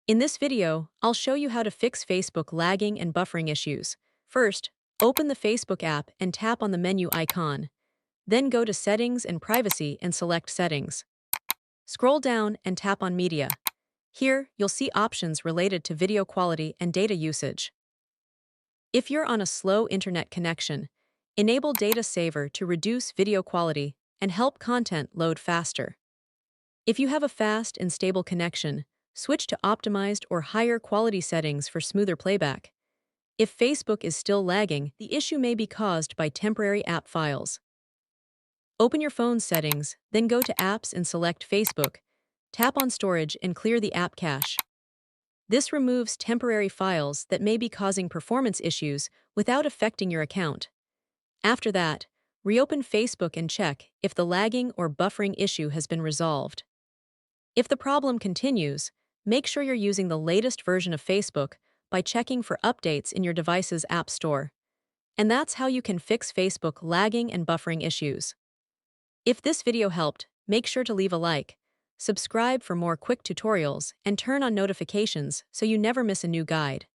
In this video, I'll show you how to fix Facebook lagging and buffering issues. First, open the Facebook app and tap on the menu icon. Then go to Settings and Privacy and select Settings. Scroll down and tap on Media. Here, you'll see options related to video quality and data usage. If you're on a slow internet connection, enable Data Saver to reduce video quality and help content load faster. If you have a fast and stable connection, switch to optimized or higher quality settings for smoother playback. If Facebook is still lagging, the issue may be caused by temporary app files. Open your phone's settings, then go to Apps and select Facebook. Tap on Storage and clear the app cache. This removes temporary files that may be causing performance issues without affecting your account. After that, reopen Facebook and check if the lagging or buffering issue has been resolved. If the problem continues, make sure you're using the latest version of Facebook by checking for updates in your device's app store. And that's how you can fix Facebook lagging and buffering issues. If this video helped, make sure to leave a like, subscribe for more quick tutorials, and turn on notifications so you never miss a new guide.